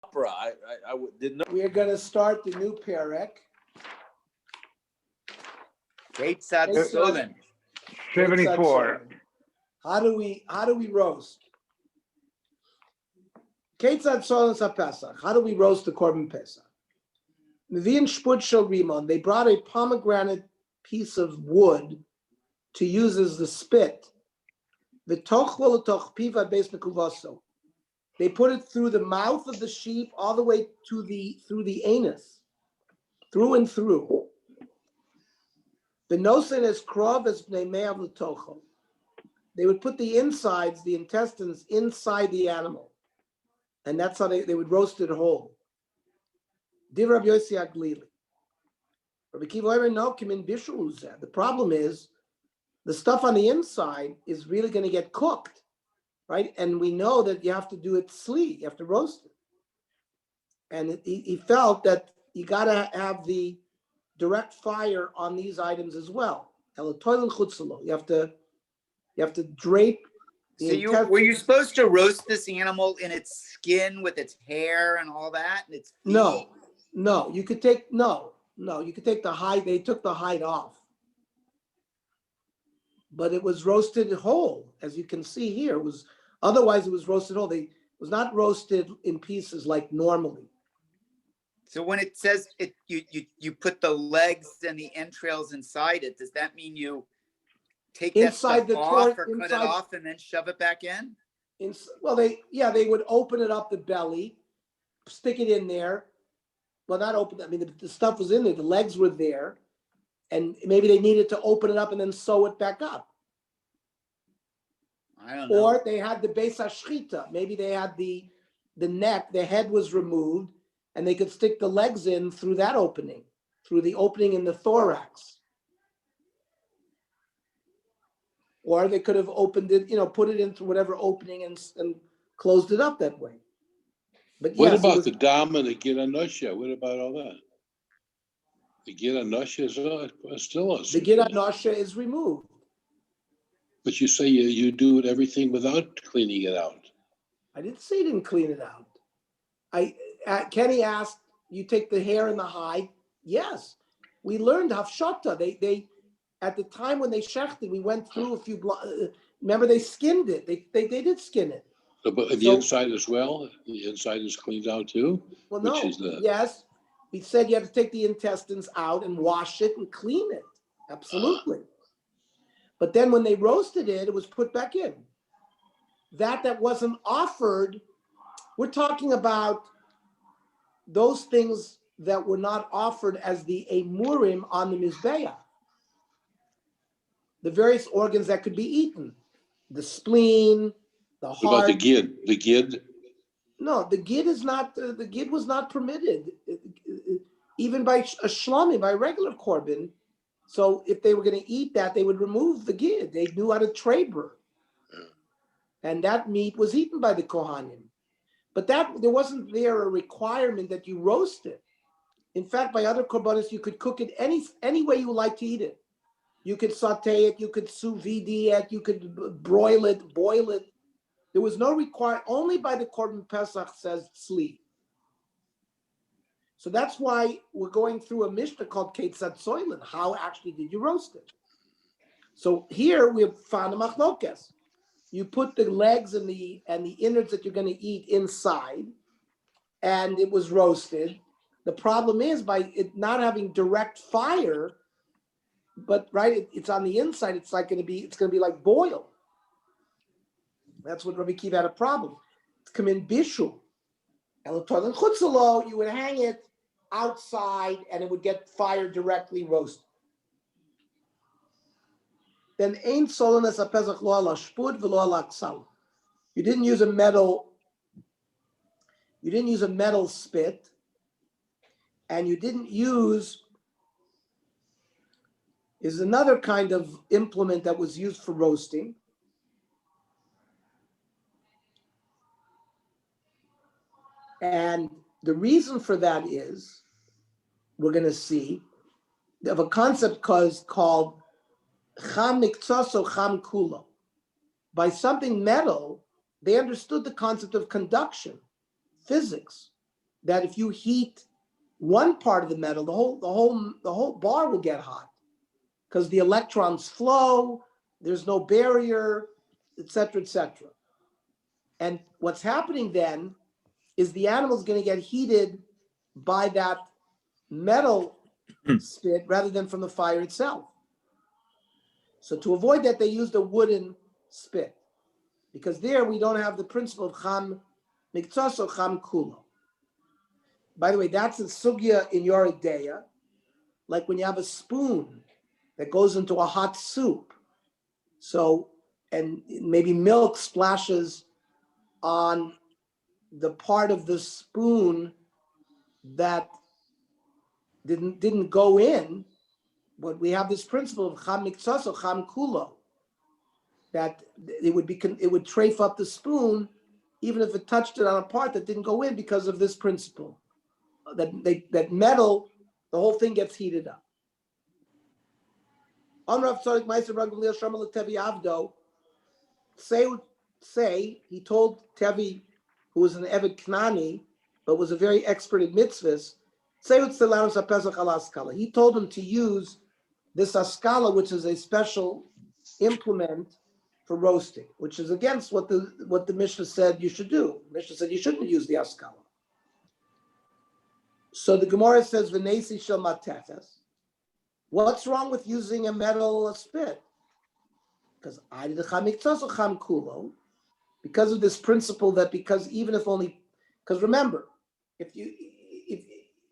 I didn't know. We are going to start the new perek. Keitzad Solen. 74. How do we roast? Keitzad Solen Pesach. How do we roast the Korban Pesach? Mevi'in shput shel rimon. They brought a pomegranate piece of wood to use as the spit. V'tochlo l'toch pivad beis mekuvaso. They put it through the mouth of the sheep all the way to through the anus, through and through. The nosen is krov as bnei me'av l'tocho. They would put the insides, the intestines, inside the animal, and that's how they would roast it whole. Div Rabbi Yossi Aglili. Rabbi Kiva Omer no kimin bishul uzeh. The problem is the stuff on the inside is really going to get cooked, right? And we know that you have to do it sli, you have to roast it. And he felt that you got to have the direct fire on these items as well. You have to drape. So were you supposed to roast this animal in its skin with its hair and all that and its feet? No, you could take you could take the hide. They took the hide off, but it was roasted whole, as you can see here. It was roasted whole. It was not roasted in pieces like normally. So when it says you put the legs and the entrails inside it, does that mean you take that stuff off or cut it off and then shove it back in? They would open it up, the belly, stick it in there. Well, not open. I mean, the stuff was in there. The legs were there, and maybe they needed to open it up and then sew it back up. I don't know. Or they had the beis hashchita. Maybe they had the neck. The head was removed, and they could stick the legs in through that opening, through the opening in the thorax. Or they could have opened it, put it into whatever opening and closed it up that way. But what about the dam and the gid anosha? What about all that? The gid anosha is still a the gid anosha is removed. But you say you do everything without cleaning it out. I didn't say you didn't clean it out. Kenny asked, you take the hair and the hide? Yes. We learned hafshata. They at the time when they shechted, we went through a few. Remember, they skinned it. They did skin it. But the inside as well? The inside is cleaned out too? Well, no. Yes. We said you have to take the intestines out and wash it and clean it. Absolutely. But then when they roasted it, it was put back in. That wasn't offered. We're talking about those things that were not offered as the emurim on the mizbeah. The various organs that could be eaten. The spleen, the heart. What about the gid? The gid? No, the gid is not. The gid was not permitted, even by a shlami, by a regular korban. So if they were going to eat that, they would remove the gid. They knew how to traber, and that meat was eaten by the kohanim. But there wasn't a requirement that you roast it. In fact, by other korbanos, you could cook it any way you like to eat it. You could saute it, you could sous vide it, you could broil it, boil it. There was no requirement. Only by the Korban Pesach says tzli. So that's why we're going through a mishnah called Keitzad Soilen. How actually did you roast it? So here we have found a machlokes. You put the legs and the innards that you're going to eat inside, and it was roasted. The problem is by it not having direct fire, but it's on the inside. It's going to be like boiled. That's what Rabbi Kiva had a problem. It's come in bishul. You would hang it outside, and it would get fire directly roasted. Then ein solonas apezach lo ala shpud v'lo ala ksal. You didn't use a metal spit, and you didn't use. Is another kind of implement that was used for roasting. And the reason for that is, we're going to see, of a concept called cham niktzos cham kulo. By something metal, they understood the concept of conduction, physics. that if you heat one part of the metal, the whole bar will get hot because the electrons flow, there's no barrier, etc., etc. And what's happening then is the animal's going to get heated by that metal spit rather than from the fire itself. So to avoid that, they used a wooden spit because there we don't have the principle of cham miktsas or cham kulo. By the way, that's a sugya in your ideya, like when you have a spoon that goes into a hot soup. So, and maybe milk splashes on the part of the spoon that didn't go in, but we have this principle of cham miktsas or cham kulo, that it would trafe up the spoon even if it touched it on a part that didn't go in because of this principle. That metal, the whole thing gets heated up. Say he told Tevi, who was an Eved Knani, but was a very expert in mitzvahs, he told him to use this askala, which is a special implement for roasting, which is against what the Mishnah said you should do. The Mishnah said you shouldn't use the askala. So the Gemara says, "V'nesi shel matefes." What's wrong with using a metal spit? Because I did cham miktsas or cham kulo, because of this principle that because remember,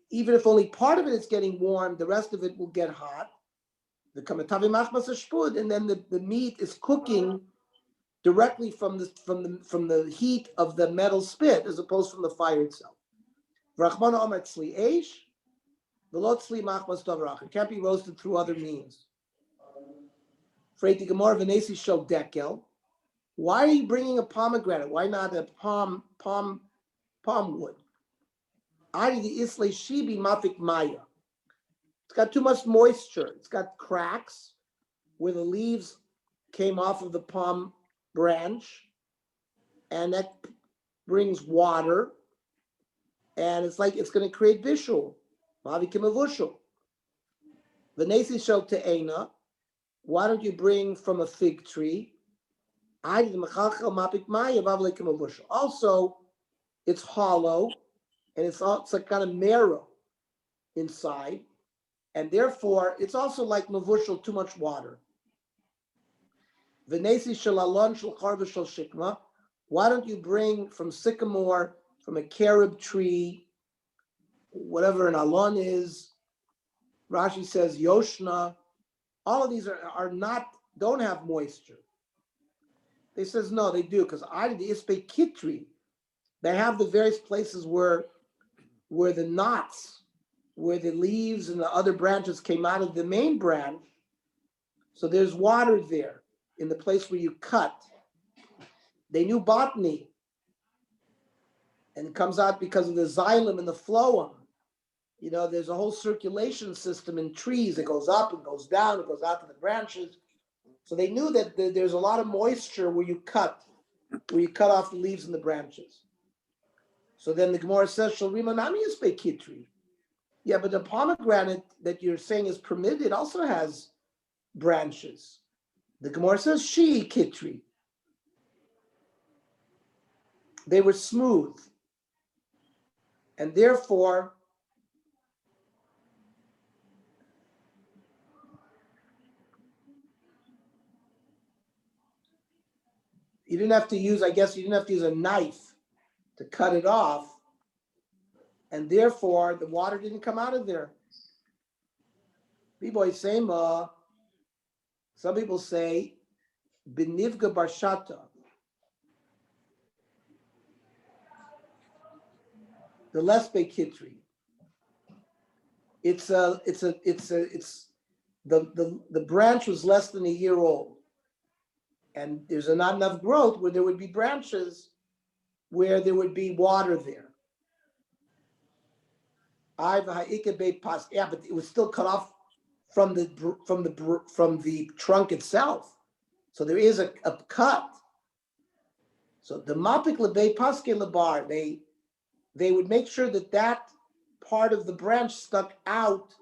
even if only part of it is getting warm, the rest of it will get hot. The kamatavi machmas shpud, and then the meat is cooking directly from the heat of the metal spit as opposed from the fire itself. Rachmana omer tzli eish, v'lo tzli machmas davarach. It can't be roasted through other means. Freiti Gemara v'nesi shel dekel. Why are you bringing a pomegranate? Why not a palm wood? Adi the islay shibi mafik maya. It's got too much moisture. It's got cracks where the leaves came off of the palm branch, and that brings water, and it's like it's going to create bishul. Mavikim avushul. V'nesi shel te'ena. Why don't you bring from a fig tree? Also, it's hollow, and it's also kind of marrow inside, and therefore it's also like mavushal, too much water. Why don't you bring from sycamore, from a carob tree, whatever an alon is? Rashi says yoshna. All of these don't have moisture. They says no, they do, because I did the ispe kitri. They have the various places where the knots, where the leaves and the other branches came out of the main branch. So there's water there in the place where you cut. They knew botany, and it comes out because of the xylem and the phloem. You know, there's a whole circulation system in trees. It goes up and goes down. It goes out to the branches. So they knew that there's a lot of moisture where you cut off the leaves and the branches. So then the Gemara says, "Shalrima nami yispe kitri." Yeah, but the pomegranate that you're saying is permitted also has branches. The Gemara says, "Shi kitri." They were smooth, and therefore you didn't have to use a knife to cut it off, and therefore the water didn't come out of there. B-boy Sema, some people say, Benivga Barshata. The Lesbe Kitri. The branch was less than a year old. And there's not enough growth where there would be branches where there would be water there. Yeah, but it was still cut off from the trunk itself. So there is a cut. So the mapik lebei paske lebar, they would make sure that that part of the branch stuck out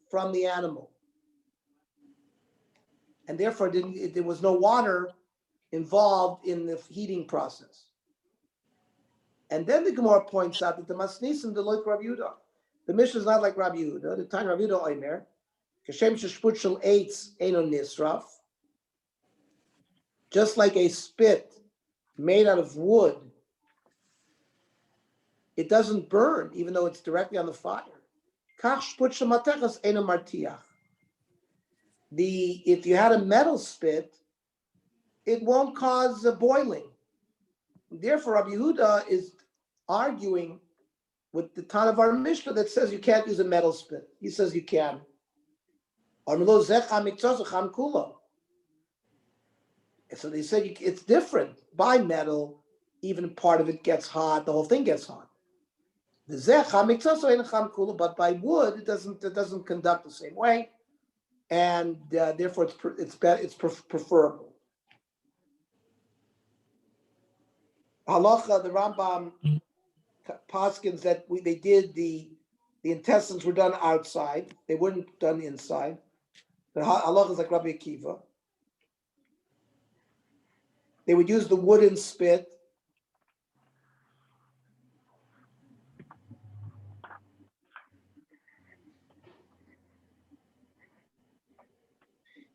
from the animal. And therefore there was no water involved in the heating process. And then the Gemara points out that the Masnisim, the like Rabbi Yehuda. The Mishnah is not like Rabbi Yehuda. The time Rabbi Yehuda Omer, Kashem sheshput shel eitz eino nisraf. Just like a spit made out of wood, it doesn't burn, even though it's directly on the fire. Kach shput shel matechas eino martiach. If you had a metal spit, it won't cause boiling. Therefore, Rabbi Yehuda is arguing with the ton of our Mishnah that says you can't use a metal spit. He says you can. And so they said it's different. By metal, even part of it gets hot, the whole thing gets hot. But by wood, it doesn't conduct the same way, and therefore it's preferable. Halacha, the Rambam paskins that they did the intestines were done outside; they weren't done inside. The halacha is like Rabbi Akiva. They would use the wooden spit.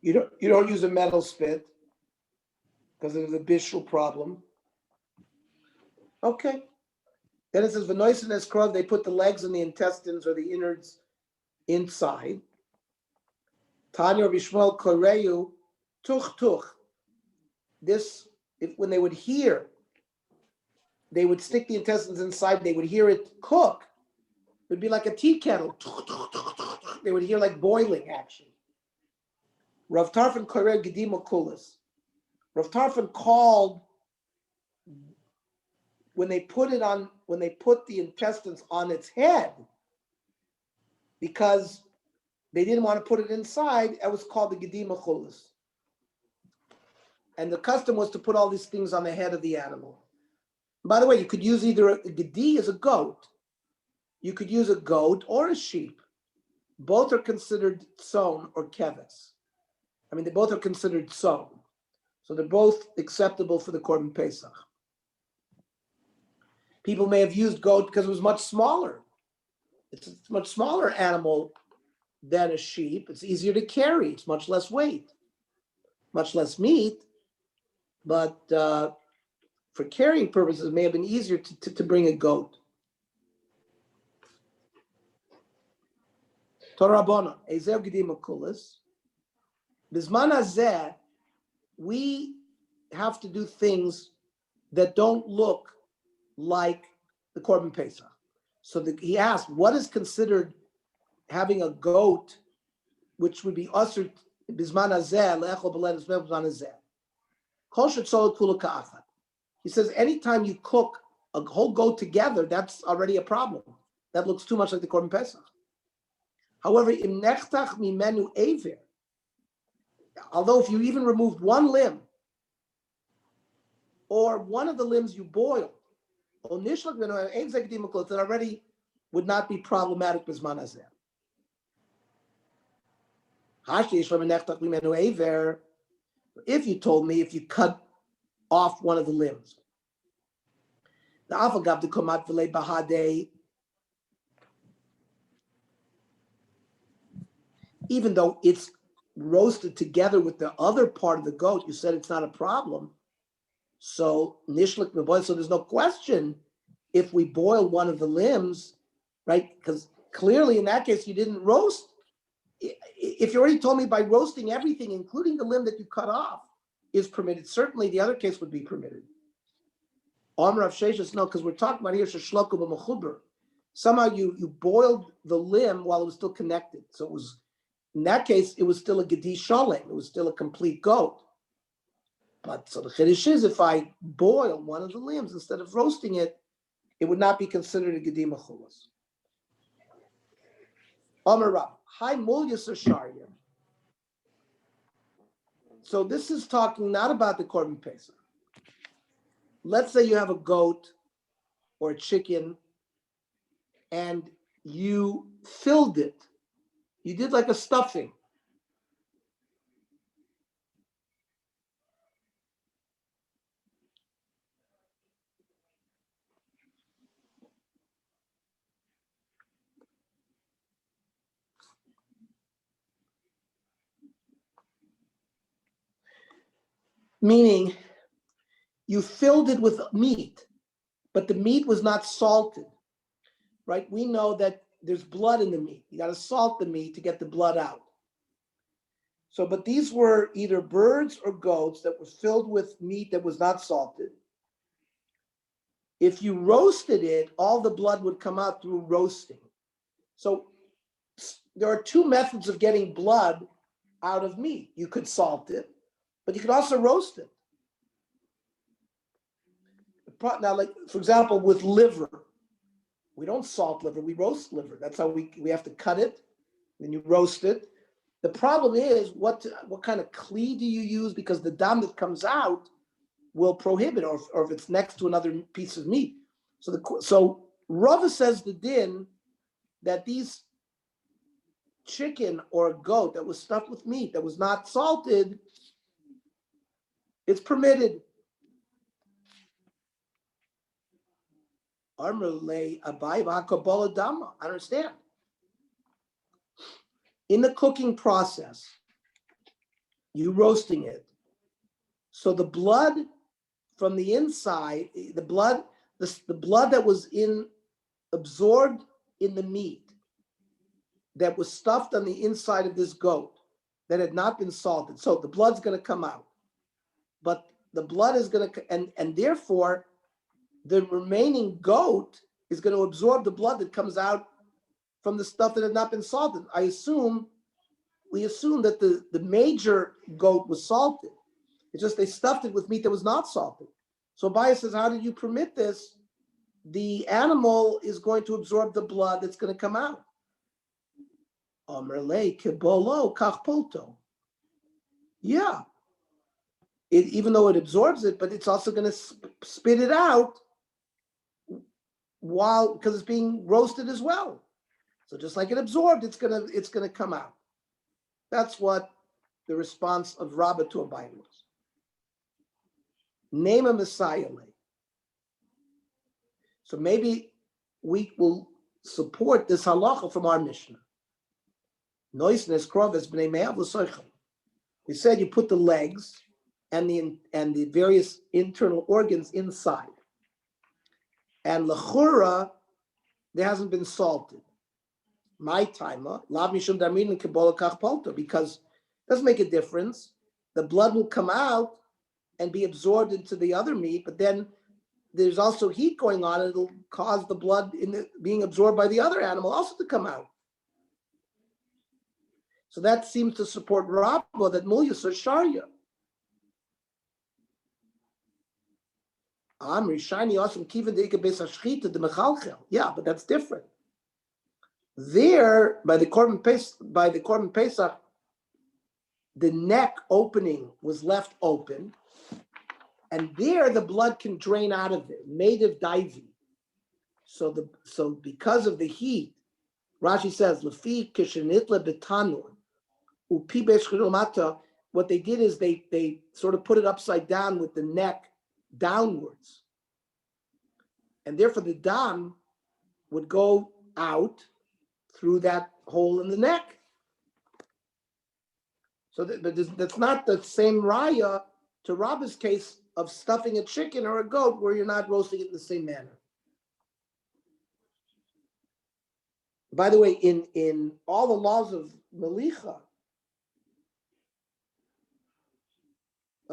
You don't use a metal spit because of the bishul problem. Okay. Then it says v'noisen es krov. They put the legs and the intestines or the innards inside. Tanya Bishmuel koreyu tuch tuch. This, when they would hear, they would stick the intestines inside. They would hear it cook. It would be like a tea kettle. They would hear like boiling action. Rav Tarfon koreyu gedim okulas. Rav Tarfon called when they put the intestines on its head, because they didn't want to put it inside. It was called the gedim okulas. And the custom was to put all these things on the head of the animal. By the way, you could use either a gedi as a goat. You could use a goat or a sheep. Both are considered tson or keves. I mean, they both are considered tson. So they're both acceptable for the Korban Pesach. People may have used goat because it was much smaller. It's a much smaller animal than a sheep. It's easier to carry. It's much less weight, much less meat. But for carrying purposes, it may have been easier to bring a goat. Torah Rabbanan, Ezer Gedim Akulis. Bizman Hazeh, we have to do things that don't look like the Korban Pesach. So he asked, what is considered having a goat, which would be usher Bizman Hazeh, Le'echol B'Ledes Bizman Hazeh. He says, anytime you cook a whole goat together, that's already a problem. That looks too much like the Korban Pesach. However, im nechtach mimenu ever, although if you even removed one limb, or one of the limbs you boiled, that already would not be problematic bisman hazeh. If you told me if you cut off one of the limbs, the afagav the komat v'lei bahadei, even though it's roasted together with the other part of the goat, you said it's not a problem. So nishlik meboil. So there's no question if we boil one of the limbs, right? Because clearly in that case you didn't roast. If you already told me by roasting everything, including the limb that you cut off, is permitted, certainly the other case would be permitted. Amar of Sheshes, no, because we're talking about here sheshloku b'mechuber. Somehow you boiled the limb while it was still connected. So it was, in that case, it was still a gedi shalem. It was still a complete goat. But so the chiddush is, if I boil one of the limbs instead of roasting it, it would not be considered a gedi mechulas. Amar Rav, hi mulyas sharia. So this is talking not about the Korban Pesach. Let's say you have a goat or a chicken and you filled it. You did like a stuffing. Meaning you filled it with meat, but the meat was not salted, right? We know that there's blood in the meat. You got to salt the meat to get the blood out. So, but these were either birds or goats that were filled with meat that was not salted. If you roasted it, all the blood would come out through roasting. So there are two methods of getting blood out of meat. You could salt it, but you could also roast it. Now, like, for example, with liver, we don't salt liver, we roast liver. That's how we have to cut it, then you roast it. The problem is, what kind of kli do you use? Because the dam that comes out will prohibit, or if it's next to another piece of meat. So Rava says the din that these chicken or a goat that was stuffed with meat that was not salted, it's permitted. I understand. In the cooking process, you roasting it. So the blood from the inside, the blood that was absorbed in the meat that was stuffed on the inside of this goat that had not been salted. So the blood's going to come out, but the blood is going to, and therefore the remaining goat is going to absorb the blood that comes out from the stuff that had not been salted. We assume that the major goat was salted. It's just they stuffed it with meat that was not salted. So Abaya says, how did you permit this? The animal is going to absorb the blood that's going to come out. Yeah. Even though it absorbs it, but it's also going to spit it out because it's being roasted as well. So just like it absorbed, it's gonna come out. That's what the response of Rabbah to Abaye was. Name a Messiah. So maybe we will support this halacha from our Mishnah. We said you put the legs and the various internal organs inside. And lechura, there hasn't been salted. My timer, because it doesn't make a difference. The blood will come out and be absorbed into the other meat, but then there's also heat going on, and it'll cause the blood being absorbed by the other animal also to come out. So that seems to support Rabbah that mulyas are sharia. Yeah, but that's different. There, by the Korban Pesach, the neck opening was left open, and there the blood can drain out of it, made of diving. So because of the heat, Rashi says, "Lefi kishenitla betanur upi b'shchirumata." What they did is they sort of put it upside down with the neck downwards, and therefore the dam would go out through that hole in the neck. So that's not the same raya to Rabbah's case of stuffing a chicken or a goat where you're not roasting it in the same manner. By the way, in all the laws of Melicha,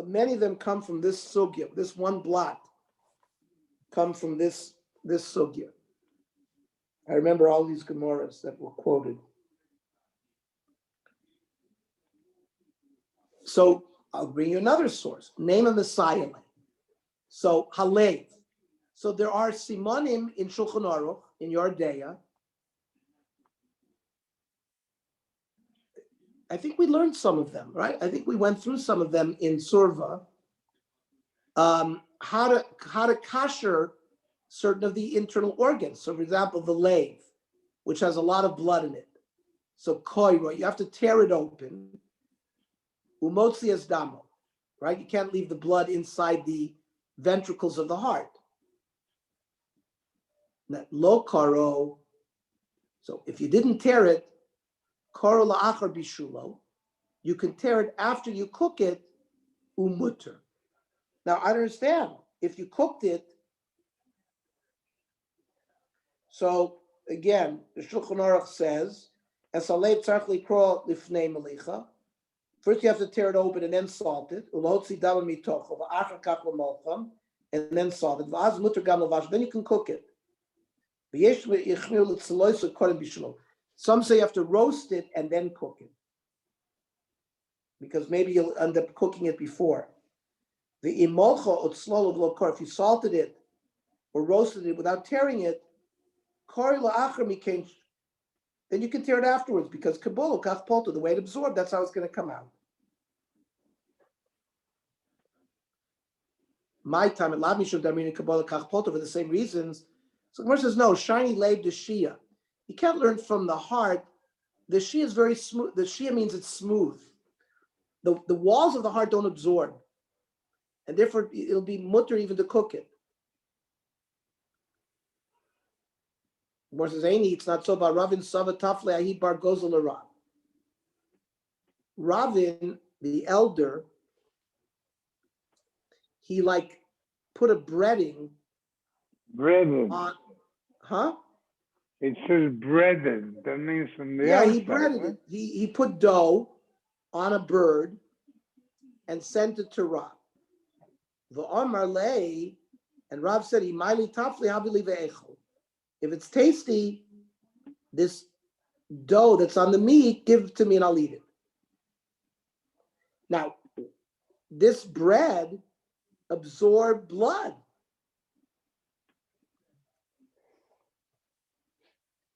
many of them come from this sugya. This one blot come from this sugya. I remember all these Gemaras that were quoted. So I'll bring you another source. Name a Messiah. So Halev. So there are simonim in Shulchan Aruch, in Yordeya. I think we learned some of them, right? I think we went through some of them in Surva. How to kasher certain of the internal organs. So, for example, the lave. which has a lot of blood in it. So koiro, you have to tear it open. Umotzi es damo, right? You can't leave the blood inside the ventricles of the heart. Lo karo. So if you didn't tear it, karo la'achar bishulo, you can tear it after you cook it, umutter. Now I understand if you cooked it. So again, the Shulchan Aruch says, "Esalev tzarich likro lifnei melicha." First, you have to tear it open and then salt it. Ulotzi davar mitocho va'achar kach l'molcham, and then salt it. Va'az mutter gam l'vash. Then you can cook it. V'yesh v'yichmir l'tzalois l'kodem bishlo. Some say you have to roast it and then cook it, because maybe you'll end up cooking it before. The imolcha otzlol v'lo, if you salted it or roasted it without tearing it, then you can tear it afterwards, because kabolo kach polto, the way it absorbed, that's how it's going to come out. My time at Lav Mishum Damrin and kabolo kach polto for the same reasons. So Gemara says no. Shiny leib the shia. You can't learn from the heart. The shia is very smooth. The shia means it's smooth. The walls of the heart don't absorb, and therefore it'll be mutter even to cook it. Gemara says, "Aini, it's not so." About Ravin Sava Tafle Ahi Bar Gozel Rav. Ravin, the elder, he like put a breading. Breaded. On, huh? It says breaded. That means from the Yeah, outside. he breaded right? it. He put dough on a bird and sent it to Rav. The Omar lay, and Rav said, "Imaili Tafle Habili ve'echol." If it's tasty, this dough that's on the meat, give it to me and I'll eat it. Now, this bread absorbed blood.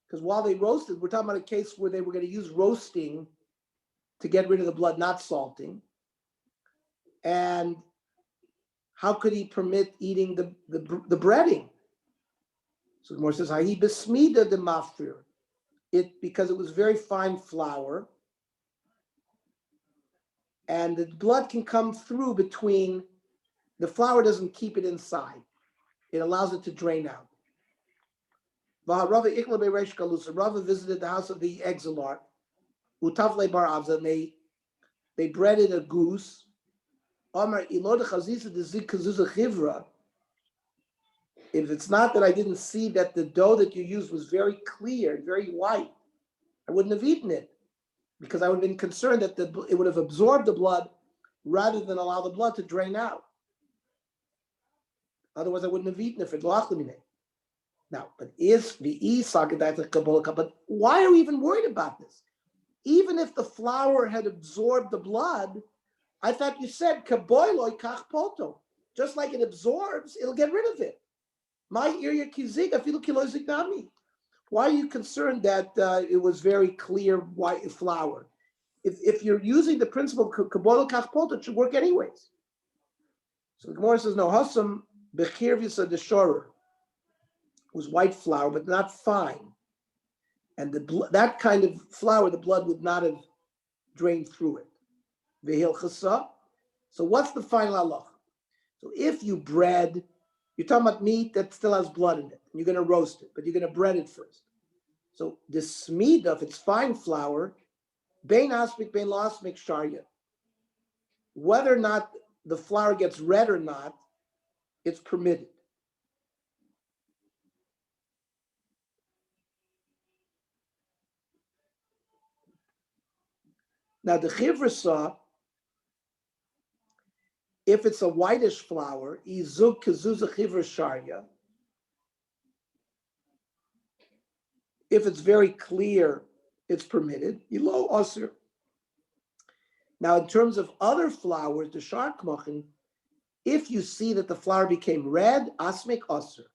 Because while they roasted, we're talking about a case where they were going to use roasting to get rid of the blood, not salting. And how could he permit eating the breading? So the Gemara says, "Hahi besmida de mafir." Because it was very fine flour, and the blood can come through between. The flour doesn't keep it inside; it allows it to drain out. Rava visited the house of the exilarch, Utavle bar Avza, and they breaded a goose. If it's not that I didn't see that the dough that you used was very clear, very white, I wouldn't have eaten it, because I would have been concerned that it would have absorbed the blood rather than allow the blood to drain out. Otherwise, I wouldn't have eaten it for Dlachlamine. Now, but why are we even worried about this? Even if the flour had absorbed the blood, I thought you said kaboiloi kach poto. Just like it absorbs, it'll get rid of it. My area kizik afilu kilozik nami. Why are you concerned that it was very clear white flour? If you're using the principle kaboiloi kach poto, it should work anyways. So the Gemara says no. Hasam bechir v'sa deshorer was white flour, but not fine. And that kind of flour, the blood would not have drained through it. Vehil chasa. So what's the final halacha? So if you bread, you're talking about meat that still has blood in it. And you're going to roast it, but you're going to bread it first. So the smida, if it's fine flour, bein asmik, bein lo asmik sharya. Whether or not the flour gets red or not, it's permitted. Now the chivra saw, if it's a whitish flour, izug kazuza chivra sharya. If it's very clear, it's permitted. Ilo osir. Now, in terms of other flours, the shar kmochin, if you see that the flour became red, asmik osir.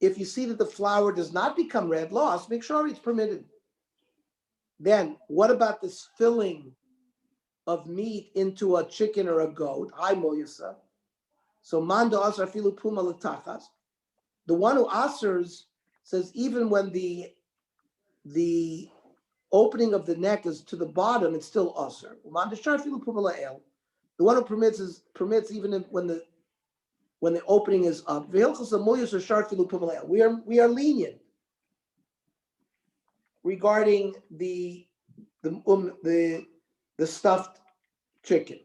If you see that the flour does not become red, lo asmik shari, it's permitted. Then, what about this filling of meat into a chicken or a goat? Hi, moyasa. So, manda asar filu puma latachas. The one who asers says even when the the opening of the neck is to the bottom, it's still usher. The one who permits even when the opening is up. We are lenient regarding the stuffed chicken.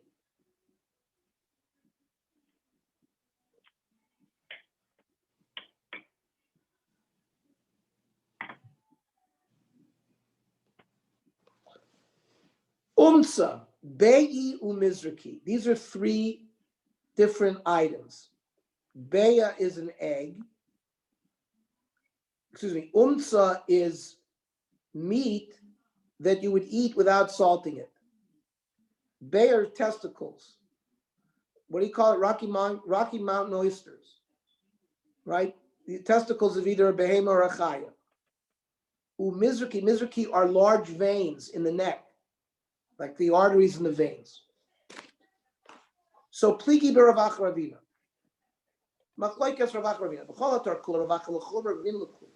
Umsa, Be'i umizraki. These are three different items. Beya is an egg. Umsa is meat that you would eat without salting it. Beya are testicles. What do you call it? Rocky Mountain oysters, right? The testicles of either a behema or a chaya. Mizraki are large veins in the neck, like the arteries and the veins. So pliki beravach ravina. Machlokes ravach ravina. B'cholatar kula ravach l'chul ravina l'chul.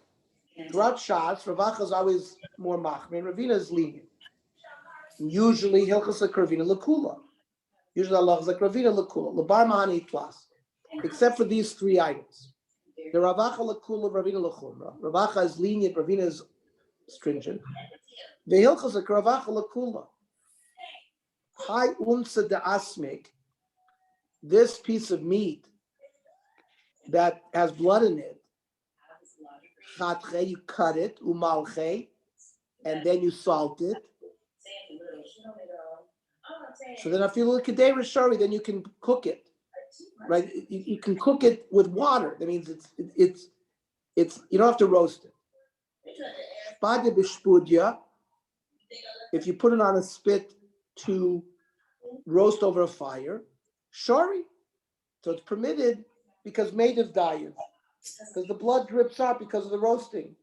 Throughout Shas, Ravach is always more machmir, and Ravina is lenient. Usually Hilchas like Ravina l'kula. Usually Allah is like Ravina l'kula. L'bar mahani tlas. Except for these three items. The Ravacha l'kula, Ravina l'chumra. Ravacha is lenient, Ravina is stringent. The Hilchas like Ravacha l'kula. High umsa de asmik. This piece of meat that has blood in it, you cut it, umalche, and then you salt it. So then if you look at shari, then you can cook it, right? You can cook it with water. That means it's you don't have to roast it. If you put it on a spit to roast over a fire, shari. So it's permitted because made of diet, because the blood drips out because of the roasting.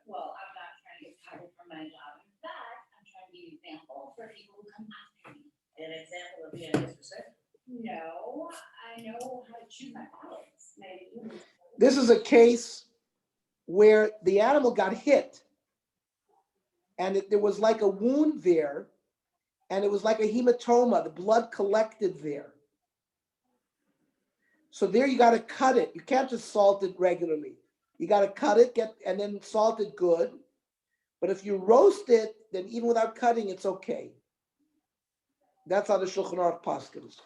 Well, I'm not trying to get tired from my job. In fact, I'm trying to be an example for people who come after me. An example of being disrespectful? No, I know how to choose my battles. This is a case where the animal got hit, and there was like a wound there, and it was like a hematoma. The blood collected there. So there you got to cut it. You can't just salt it regularly. You got to cut it, and then salt it good. But if you roast it, then even without cutting, it's okay. That's how the Shulchan Aruch paskins.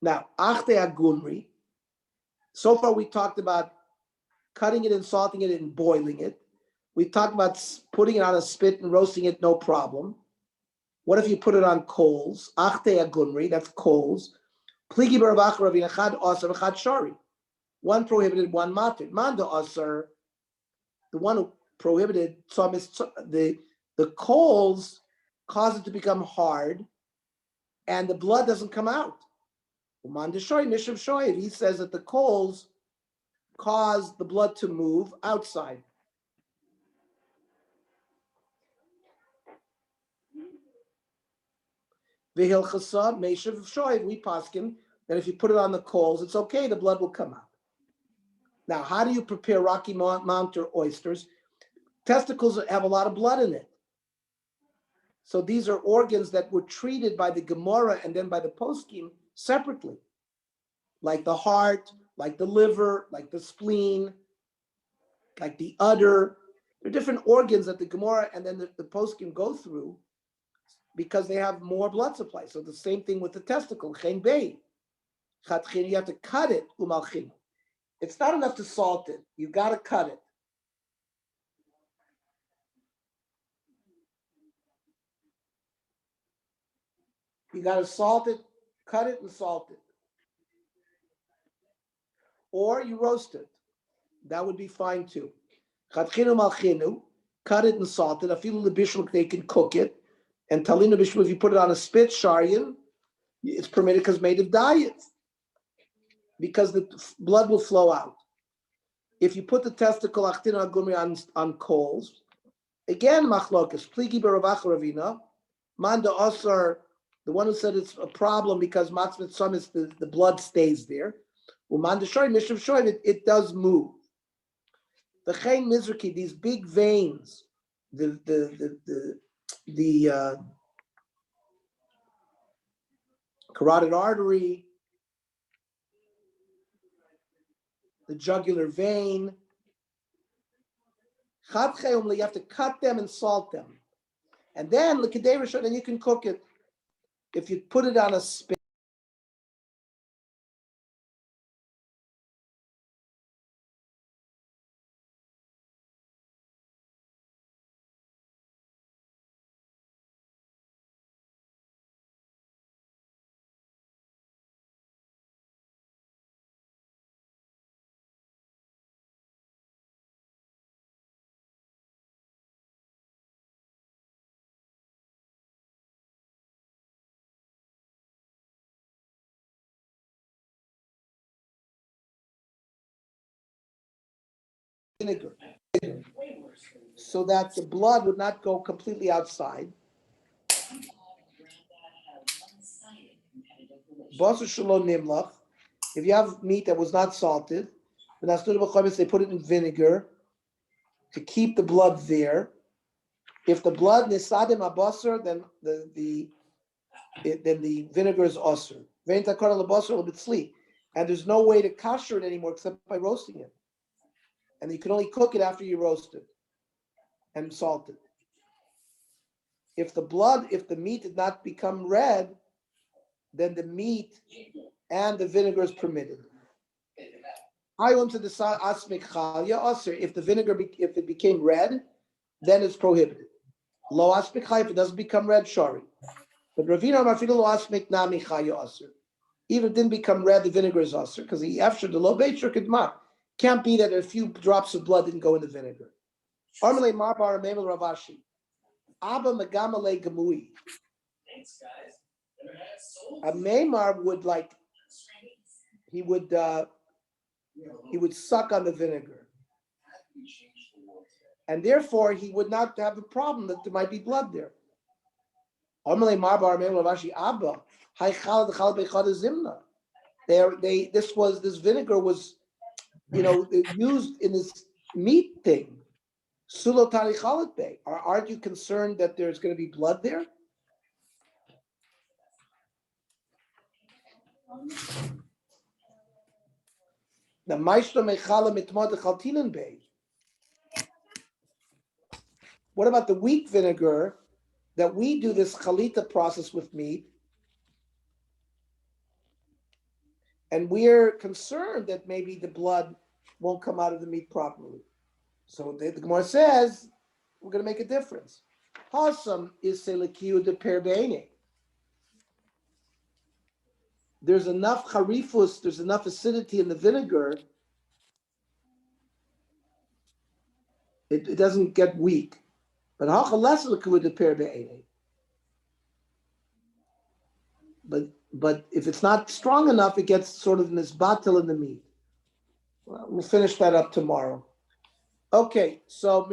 Now, achte agunri. So far, we talked about cutting it and salting it and boiling it. We talked about putting it on a spit and roasting it, no problem. What if you put it on coals? Achte agunri, that's coals. Pligi baravach ravina chad asar v'chad shari. One prohibited, one matir. Manda asar, the one who prohibited, the coals cause it to become hard, and the blood doesn't come out. Manda shari mishav shoyev. He says that the coals cause the blood to move outside. V'hilchasa meshav shoyev. We paskin that if you put it on the coals, it's okay. The blood will come out. Now, how do you prepare Rocky Mountain oysters? Testicles have a lot of blood in it. So these are organs that were treated by the Gemara and then by the poskim separately, like the heart, like the liver, like the spleen, like the udder. There are different organs that the Gemara and then the poskim go through because they have more blood supply. So the same thing with the testicle. Chen bei. You have to cut it. Umalchin. It's not enough to salt it. You got to cut it. You got to salt it, cut it, and salt it. Or you roast it. That would be fine too. Chatchinu malchinu, cut it and salt it. Afilu lebishul, they can cook it. And talinu bishul, if you put it on a spit, sharian, it's permitted because made of diet. Because the blood will flow out. If you put the testicle achtinu agumri on coals, again machlokas, pligi beravach ravina, manda asar. The one who said it's a problem because matzvah tzamis, the blood stays there. Uman deshoy mishum shoy, it does move. The chain mizraki, these big veins, the carotid artery, the jugular vein. You have to cut them and salt them. And then then you can cook it. If you put it on a spit. Vinegar, so that the blood would not go completely outside. If you have meat that was not salted, they put it in vinegar to keep the blood there. If the blood nisadim abasar, then the vinegar is osir. And there's no way to kosher it anymore except by roasting it. And you can only cook it after you roast it and salt it. If the meat did not become red, then the meat and the vinegar is permitted. I want to decide asmik chalya osir. If the vinegar, if it became red, then it's prohibited. Lo asmik chalya, if it doesn't become red, shari. But Ravina Mafilu lo asmik nami chalya osir. Even if it didn't become red, the vinegar is osir because he after the lo beitzur kedmar. Can't be that a few drops of blood didn't go in the vinegar. Armele marbar memel ravashi. Abba megamale gamui. Thanks, guys. A Maimar would he would suck on the vinegar. And therefore he would not have a problem that there might be blood there. This vinegar was, used in this meat thing. Aren't you concerned that there's going to be blood there? The maestro mechala mitmod chaltinen bay. What about the wheat vinegar that we do this chalita process with meat? And we're concerned that maybe the blood won't come out of the meat properly. So the Gemara says, we're going to make a difference. Hasam is selekiu de perbeine. There's enough charifus, there's enough acidity in the vinegar. It doesn't get weak. But but if it's not strong enough, it gets sort of nisbatil in the meat. Well, we'll finish that up tomorrow. Okay, so